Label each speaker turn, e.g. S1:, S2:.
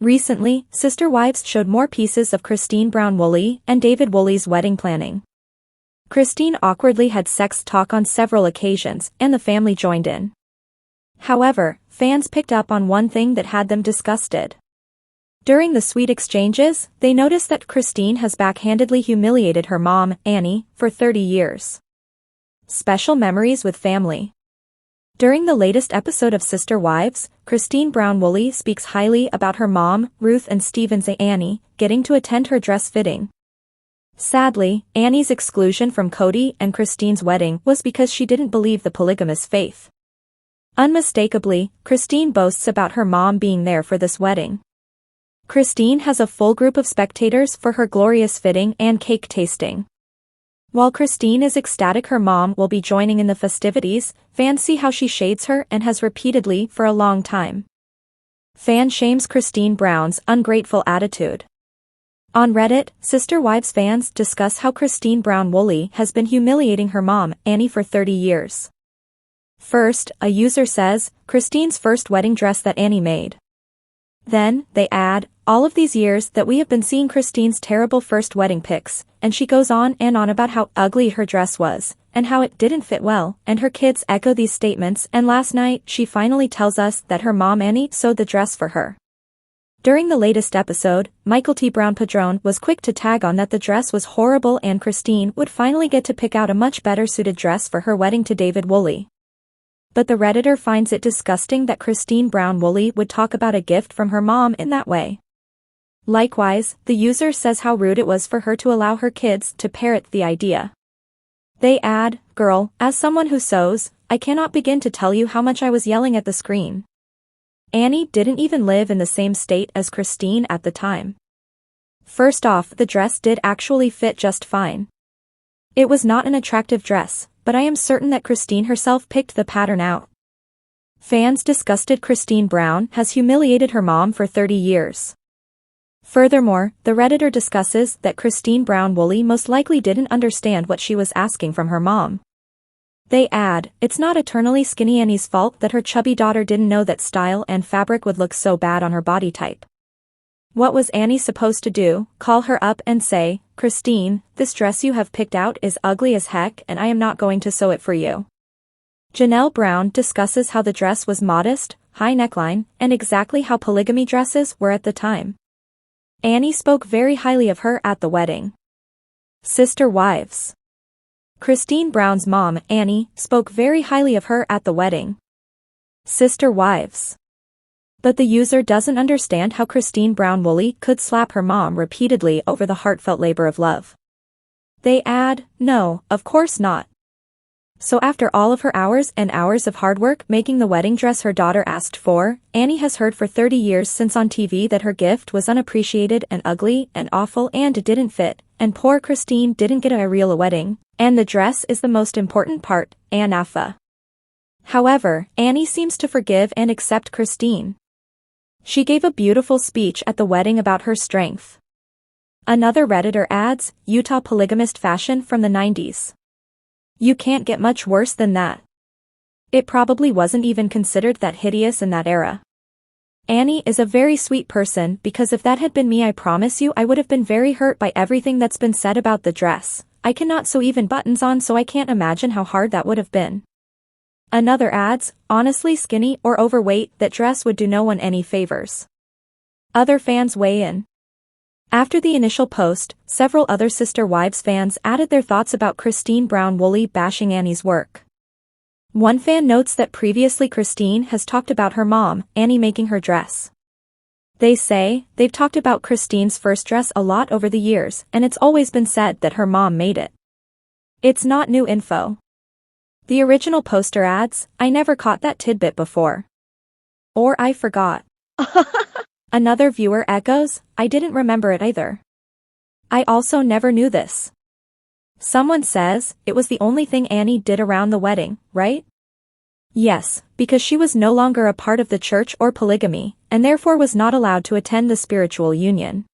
S1: Recently, Sister Wives showed more pieces of Christine Brown Woolley and David Woolley's wedding planning. Christine awkwardly had sex talk on several occasions, and the family joined in. However, fans picked up on one thing that had them disgusted. During the sweet exchanges, they noticed that Christine has backhandedly humiliated her mom, Annie, for 30 years. Special memories with family. During the latest episode of Sister Wives, Christine Brown Woolley speaks highly about her mom, Ruth and Steven's Annie, getting to attend her dress fitting. Sadly, Annie's exclusion from Cody and Christine's wedding was because she didn't believe the polygamous faith. Unmistakably, Christine boasts about her mom being there for this wedding. Christine has a full group of spectators for her glorious fitting and cake tasting. While Christine is ecstatic her mom will be joining in the festivities, fans see how she shades her and has repeatedly for a long time. Fan shames Christine Brown's ungrateful attitude. On Reddit, Sister Wives fans discuss how Christine Brown Woolley has been humiliating her mom, Annie, for 30 years. First, a user says, Christine's first wedding dress that Annie made. Then, they add, all of these years that we have been seeing Christine's terrible first wedding pics, and she goes on and on about how ugly her dress was, and how it didn't fit well, and her kids echo these statements, and last night she finally tells us that her mom Annie sewed the dress for her. During the latest episode, Michael T. Brown Padron was quick to tag on that the dress was horrible and Christine would finally get to pick out a much better suited dress for her wedding to David Woolley. But the Redditor finds it disgusting that Christine Brown Woolley would talk about a gift from her mom in that way. Likewise, the user says how rude it was for her to allow her kids to parrot the idea. They add, girl, as someone who sews, I cannot begin to tell you how much I was yelling at the screen. Annie didn't even live in the same state as Christine at the time. First off, the dress did actually fit just fine. It was not an attractive dress, but I am certain that Christine herself picked the pattern out. Fans disgusted Christine Brown has humiliated her mom for 30 years. Furthermore, the Redditor discusses that Christine Brown Woolley most likely didn't understand what she was asking from her mom. They add, it's not eternally skinny Annie's fault that her chubby daughter didn't know that style and fabric would look so bad on her body type. What was Annie supposed to do? Call her up and say, Christine, this dress you have picked out is ugly as heck and I am not going to sew it for you. Janelle Brown discusses how the dress was modest, high neckline, and exactly how polygamy dresses were at the time. Annie spoke very highly of her at the wedding. Sister Wives. Christine Brown's mom, Annie, spoke very highly of her at the wedding. Sister Wives. But the user doesn't understand how Christine Brown Woolley could slap her mom repeatedly over the heartfelt labor of love. They add, no, of course not. So after all of her hours and hours of hard work making the wedding dress her daughter asked for, Annie has heard for 30 years since on TV that her gift was unappreciated and ugly and awful and it didn't fit, and poor Christine didn't get a real wedding, and the dress is the most important part, anafa. However, Annie seems to forgive and accept Christine. She gave a beautiful speech at the wedding about her strength. Another Redditor adds, Utah polygamist fashion from the 90s. You can't get much worse than that. It probably wasn't even considered that hideous in that era. Annie is a very sweet person because if that had been me I promise you I would have been very hurt by everything that's been said about the dress. I cannot sew even buttons on so I can't imagine how hard that would have been. Another adds, honestly skinny or overweight that dress would do no one any favors. Other fans weigh in. After the initial post, several other Sister Wives fans added their thoughts about Christine Brown Woolley bashing Annie's work. One fan notes that previously Christine has talked about her mom, Annie, making her dress. They say, they've talked about Christine's first dress a lot over the years and it's always been said that her mom made it. It's not new info. The original poster adds, I never caught that tidbit before. Or I forgot. Another viewer echoes, I didn't remember it either. I also never knew this. Someone says, it was the only thing Annie did around the wedding, right? Yes, because she was no longer a part of the church or polygamy, and therefore was not allowed to attend the spiritual union.